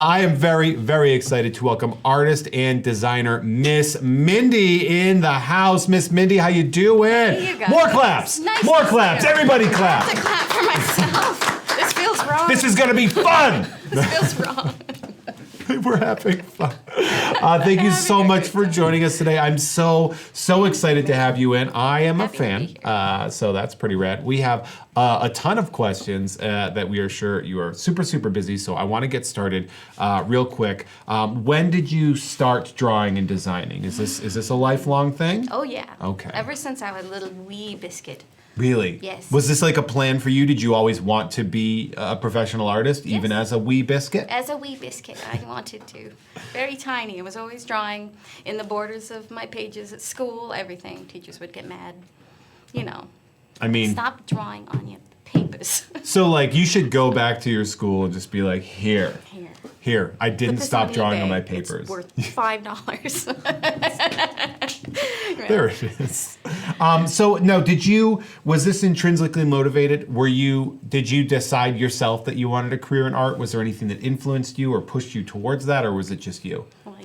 I am very, very excited to welcome artist and designer Miss Mindy in the house. Miss Mindy, how you doing? Hey, you guys. More claps! Nice More to claps! see you. Everybody clap! I have to clap for myself. This feels wrong. This is gonna be fun! This feels wrong. We're having fun. Thank you so much for joining us today. I'm so excited to have you in. I am a fan, so that's pretty rad. We have a ton of questions that we are sure you are super busy, so I want to get started real quick. When did you start drawing and designing? Is this a lifelong thing? Oh yeah. Okay. Ever since I was a little wee biscuit. Really? Yes. Was this like a plan for you? Did you always want to be a professional artist, even as a wee biscuit? As a wee biscuit, I wanted to. Very tiny. I was always drawing in the borders of my pages at school, everything. Teachers would get mad. You know. I mean, stop drawing on your papers. So like you should go back to your school and just be like, here, I didn't stop drawing on my papers. It's worth $5. There it is. So no, was this intrinsically motivated? Did you decide yourself that you wanted a career in art? Was there anything that influenced you or pushed you towards that, or was it just you? Well,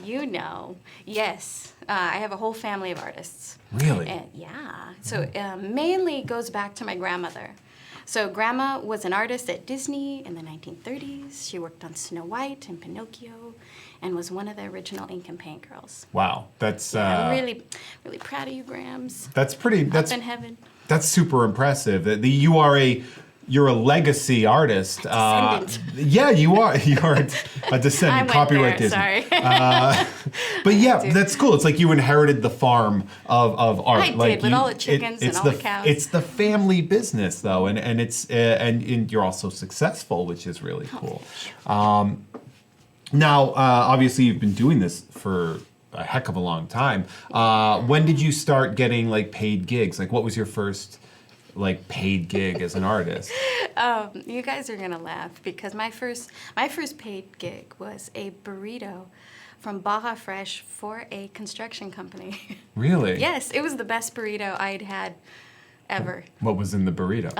yes. I have a whole family of artists. Really? Yeah. So mainly goes back to my grandmother. So Grandma was an artist at Disney in the 1930s. She worked on Snow White and Pinocchio and was one of the original ink and paint girls. Wow, that's... I'm really proud of you, Grams. That's pretty... Up in heaven. That's super impressive. You're a legacy artist. A descendant. Yeah, you are. You're a descendant. Copyright Disney. Sorry. But yeah, that's cool. It's like you inherited the farm of art. I did, with all the chickens and all the cows. It's the family business, though, and and you're also successful, which is really cool. Now, obviously, you've been doing this for a heck of a long time. When did you start getting like paid gigs? Like, what was your first paid gig as an artist? You guys are gonna laugh because my first paid gig was a burrito from Baja Fresh for a construction company. Really? Yes, it was the best burrito I'd had ever. What was in the burrito?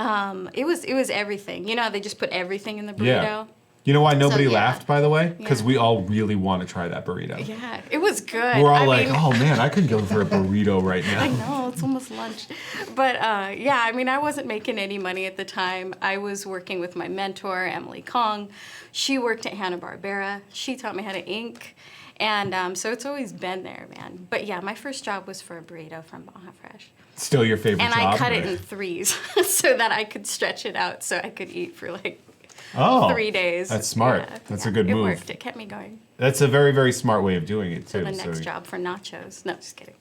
It was everything. You know, they just put everything in the burrito. Yeah. You know why nobody laughed, by the way? Because Yeah. we all really want to try that burrito. Yeah, it was good. We're all oh man, I could go for a burrito right now. I know, it's almost lunch. But yeah, I mean, I wasn't making any money at the time. I was working with my mentor, Emily Kong. She worked at Hanna-Barbera. She taught me how to ink. And so it's always been there, man. But yeah, my first job was for a burrito from Baja Fresh. Still your favorite and job? And I cut it in threes so that I could stretch it out so I could eat for 3 days. That's smart. Yeah, That's a good move. It worked. It kept me going. That's a very, very smart way of doing it, too. So the next job for nachos. No, just kidding.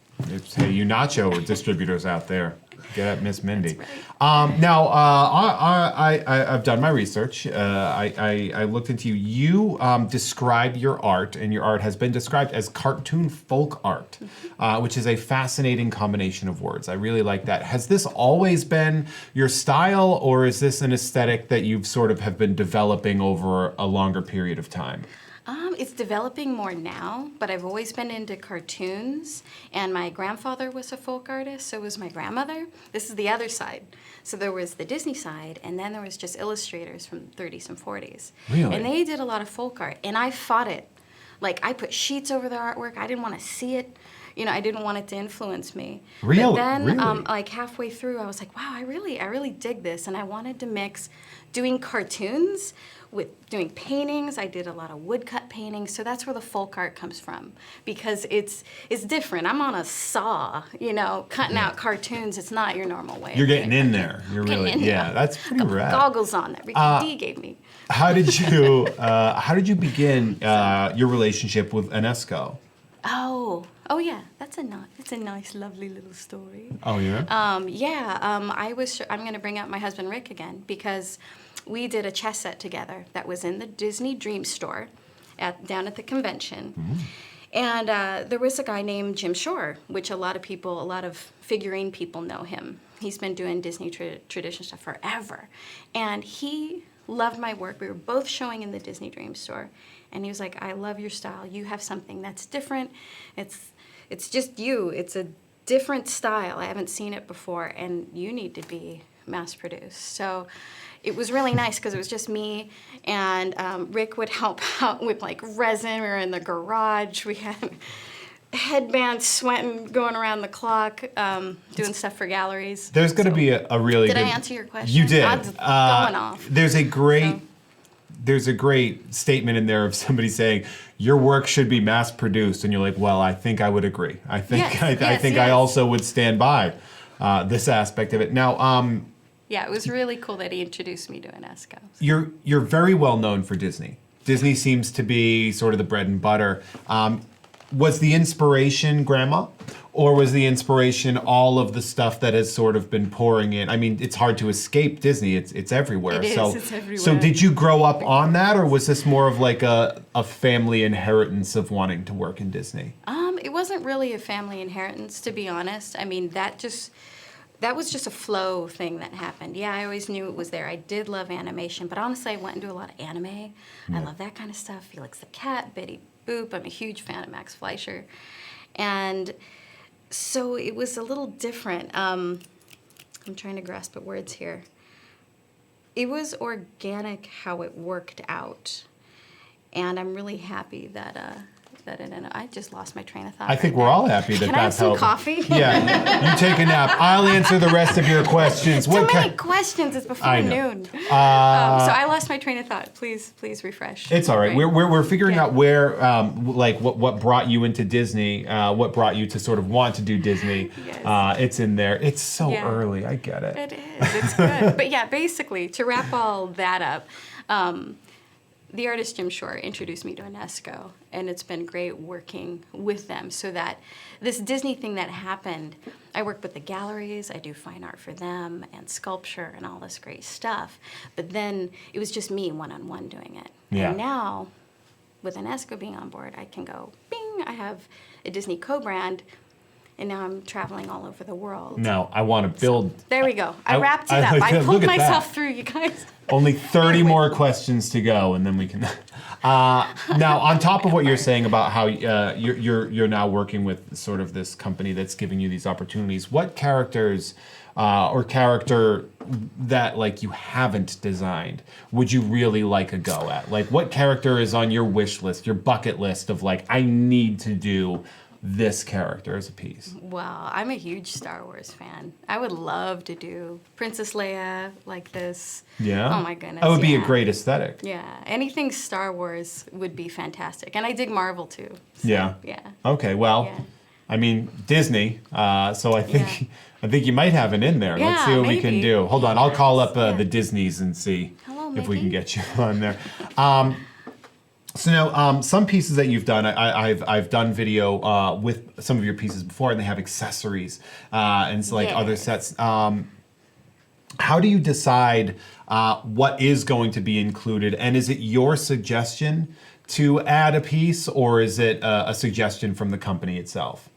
Hey, you nacho distributors out there, get at Miss Mindy. That's right. Now, I've done my research. I looked into you. You describe your art, and your art has been described as cartoon folk art, which is a fascinating combination of words. I really like that. Has this always been your style, or is this an aesthetic that you've sort of have been developing over a longer period of time? It's developing more now, but I've always been into cartoons, and my grandfather was a folk artist, so was my grandmother. This is the other side. So there was the Disney side, and then there was just illustrators from the 30s and 40s. Really? And they did a lot of folk art, and I fought it. Like, I put sheets over the artwork. I didn't want to see it. You know, I didn't want it to influence me. Really? But then, really? Like halfway through, I was like, wow, I really dig this, and I wanted to mix doing cartoons with doing paintings. I did a lot of woodcut paintings, so that's where the folk art comes from, because it's different. I'm on a saw, you know, cutting out cartoons. It's not your normal way. You're getting in there. You're really, yeah. That's pretty rad. Goggles on that Ricky D gave me. How did you begin your relationship with an ESCO? Oh yeah, that's a nice, lovely little story. Oh yeah. I'm going to bring up my husband Rick again, because we did a chess set together that was in the Disney Dream Store down at the convention. Mm-hmm. And there was a guy named Jim Shore, which a lot of figurine people know him. He's been doing Disney tradition stuff forever. And he loved my work. We were both showing in the Disney Dream Store. And he was like, I love your style. You have something that's different. It's just you. It's a different style. I haven't seen it before, and you need to be mass produced. So it was really nice because it was just me, and Rick would help out with like resin. We were in the garage. We had headbands, sweating, going around the clock, doing stuff for galleries. There's going to be a really Did good... I answer your question? You did. I'm just going off. There's a great statement in there of somebody saying, your work should be mass produced. And you're like, well, I think I would agree. I think I also would stand by this aspect of it. Now, yeah, it was really cool that he introduced me to an ESCO. You're very well known for Disney. Disney seems to be sort of the bread and butter. Was the inspiration Grandma? Or was the inspiration all of the stuff that has sort of been pouring in? I mean, it's hard to escape Disney. It's everywhere. It is, it's everywhere. So did you grow up on that, or was this more of like a family inheritance of wanting to work in Disney? It wasn't really a family inheritance, to be honest. I mean, that was just a flow thing that happened. Yeah, I always knew it was there. I did love animation, but honestly, I went into a lot of anime. I love that kind of stuff. Felix the Cat, Betty Boop. I'm a huge fan of Max Fleischer. And so it was a little different. I'm trying to grasp at words here. It was organic how it worked out. And I'm really happy that I just lost my train of thought. I think we're all happy that Can I have that's some how... coffee? Yeah, you take a nap. I'll answer the rest of your questions. Too many questions. It's before noon. So I lost my train of thought. Please refresh. It's all right. We're figuring out where, like, what brought you into Disney, what brought you to sort of want to do Disney. Yes. It's in there. It's so early. I get it. It is. It's good. But yeah, basically, to wrap all that up, the artist Jim Shore introduced me to an ESCO, and it's been great working with them so that this Disney thing that happened, I work with the galleries, I do fine art for them and sculpture and all this great stuff, but then it was just me one-on-one doing it. Yeah. And now, with an ESCO being on board, I can go, bing, I have a Disney co-brand, and now I'm traveling all over the world. Now, I want to build... So, there we go. I wrapped it up. I pulled myself through, you guys. Only 30 more questions to go, and then we can... now, on top of what you're saying about how you're now working with sort of this company that's giving you these opportunities, what characters or character that, like, you haven't designed would you really like a go at? Like, what character is on your wish list, your bucket list of, like, I need to do this character as a piece? Well, I'm a huge Star Wars fan. I would love to do Princess Leia like this. Yeah? Oh my goodness. That would be a great aesthetic. Yeah. Anything Star Wars would be fantastic. And I dig Marvel too. So, yeah. Yeah. Okay, well, I mean, Disney, so I think you might have it in there. Yeah, Let's see what we can do. Hold on, I'll call up the Disneys and see if we can get you on there. So now, some pieces that you've done, I've done video with some of your pieces before, and they have accessories and it's like other sets. How do you decide what is going to be included, and is it your suggestion to add a piece, or is it a suggestion from the company itself?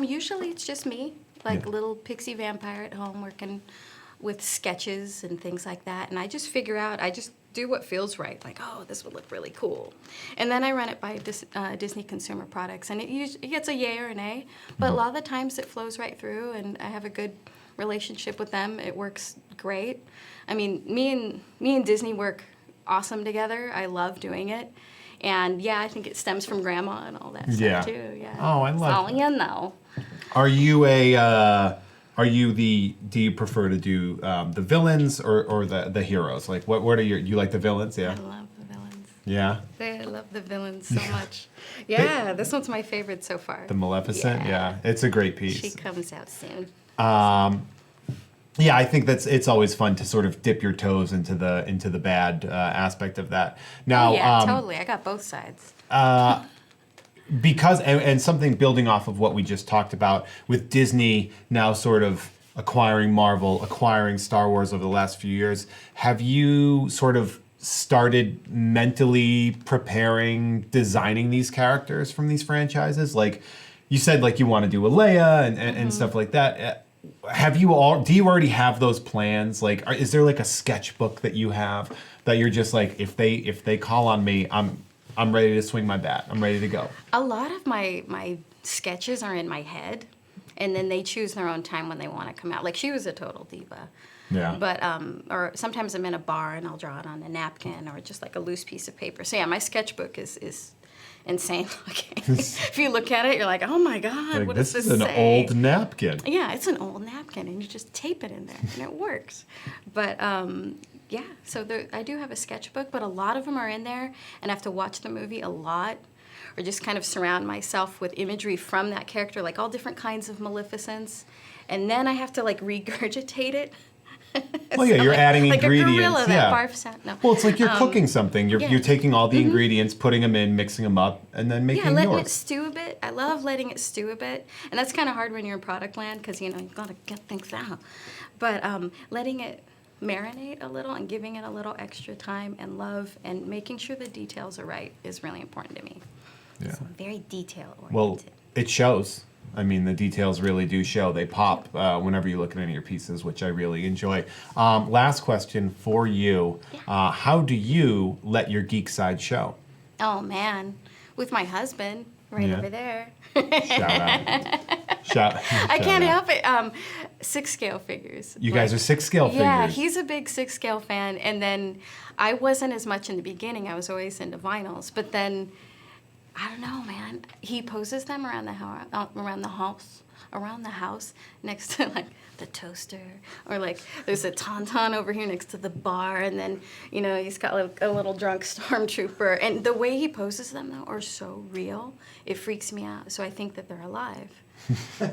Usually it's just me, like little pixie vampire at home working with sketches and things like that, and I just figure out, I just do what feels right, like, oh, this would look really cool. And then I run it by Disney Consumer Products, and it gets a yay or an A, but a lot of the times it flows right through, and I have a good relationship with them. It works great. I mean, me and Disney work awesome together. I love doing it. And yeah, I think it stems from Grandma and all that stuff too. Yeah. Oh, I love it. You know. Are you do you prefer to do the villains or the heroes? Like, what are you like the villains? Yeah. I love the villains. Yeah. I love the villains so much. Yeah, this one's my favorite so far. The Maleficent? Yeah. It's a great piece. She comes out soon. Yeah, I think it's always fun to sort of dip your toes into the bad aspect of that. Now, totally. I got both sides. Because and something building off of what we just talked about with Disney now sort of acquiring Marvel, acquiring Star Wars over the last few years, have you sort of started mentally preparing, designing these characters from these franchises? Like you said, like you want to do a Leia and stuff like that. Do you already have those plans? Like, is there like a sketchbook that you have that you're just like, if they call on me, I'm ready to swing my bat. I'm ready to go. A lot of my sketches are in my head, and then they choose their own time when they want to come out. Like, she was a total diva. Yeah. But or sometimes I'm in a bar and I'll draw it on a napkin or just like a loose piece of paper. So yeah, my sketchbook is insane looking. If you look at it, you're like, oh my God, Like, what does this is an say? old napkin. Yeah, it's an old napkin, and you just tape it in there, and it works. But yeah, so I do have a sketchbook, but a lot of them are in there, and I have to watch the movie a lot, or just kind of surround myself with imagery from that character, like all different kinds of Maleficence, and then I have to like regurgitate it. Well, yeah, you're adding like ingredients. A gorilla that barfs out. No. Well, it's like you're cooking something. You're taking all the Mm-hmm. ingredients, putting them in, mixing them up, and then making letting yours. it stew a bit. I love letting it stew a bit, and that's kind of hard when you're in product land because you gotta get things out. But letting it marinate a little and giving it a little extra time and love and making sure the details are right is really important to me. Yeah. So I'm very detail oriented. Well, it shows. I mean, the details really do show. They pop whenever you look at any of your pieces, which I really enjoy. Last question for you. Yeah. How do you let your geek side show? Oh man, with my husband right Yeah. over there. Shout out. I can't help it. 6 scale figures. You guys are 6 scale figures. Yeah, he's a big 6 scale fan, and then I wasn't as much in the beginning. I was always into vinyls, but then I don't know, man. He poses them around the house, next to like the toaster, or like there's a tauntaun over here next to the bar, and then he's got like a little drunk stormtrooper, and the way he poses them though are so real, it freaks me out. So I think that they're alive,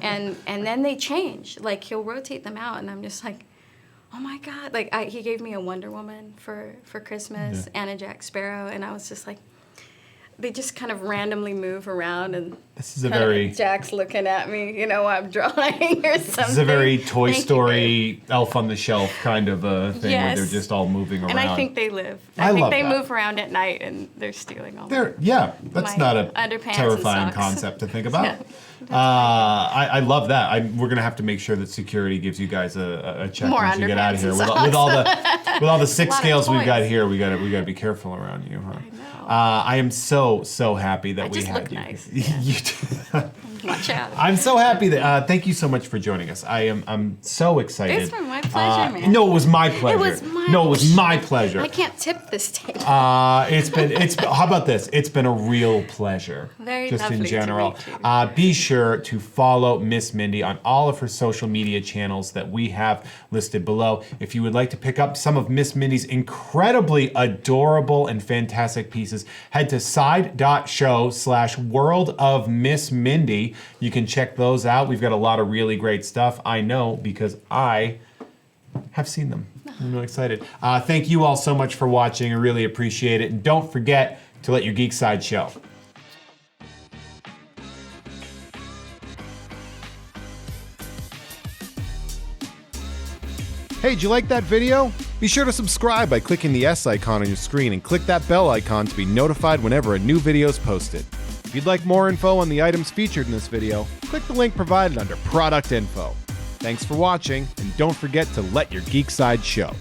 and then they change. Like he'll rotate them out, and I'm just like, oh my God! Like he gave me a Wonder Woman for Christmas and a Jack Sparrow, and I was just like. They just kind of randomly move around, and this is a very Jack's looking at me, while I'm drawing or something. This is a very Toy Story, Elf on the Shelf kind of a thing where Yes. they're just all moving around. And I think they live. I I think love they that. move around at night, and they're stealing all. That's my not a underpants and terrifying socks. concept to think about. Yeah. I love that. We're gonna have to make sure that security gives you guys a check More once you get out of underpants here. and With all the 6 lot of scales we've got toys. here, we gotta be careful around you, huh? I know. I am so happy that I we just had look you. nice. You do. Watch out. I'm so happy that. Thank you so much for joining us. I'm so excited. It's been my pleasure, man. No, it was my pleasure. was my- No, it was my pleasure. I can't tip this table. It's how about this? It's been a real pleasure. Very just in lovely to general. meet you. Be sure to follow Miss Mindy on all of her social media channels that we have listed below. If you would like to pick up some of Miss Mindy's incredibly adorable and fantastic pieces, head to side.show/World of Miss Mindy. You can check those out. We've got a lot of really great stuff. I know because I have seen them. I'm really excited. Thank you all so much for watching. I really appreciate it. And don't forget to let your geek side show. Hey, did you like that video? Be sure to subscribe by clicking the S icon on your screen and click that bell icon to be notified whenever a new video is posted. If you'd like more info on the items featured in this video, click the link provided under Product Info. Thanks for watching, and don't forget to let your geek side show.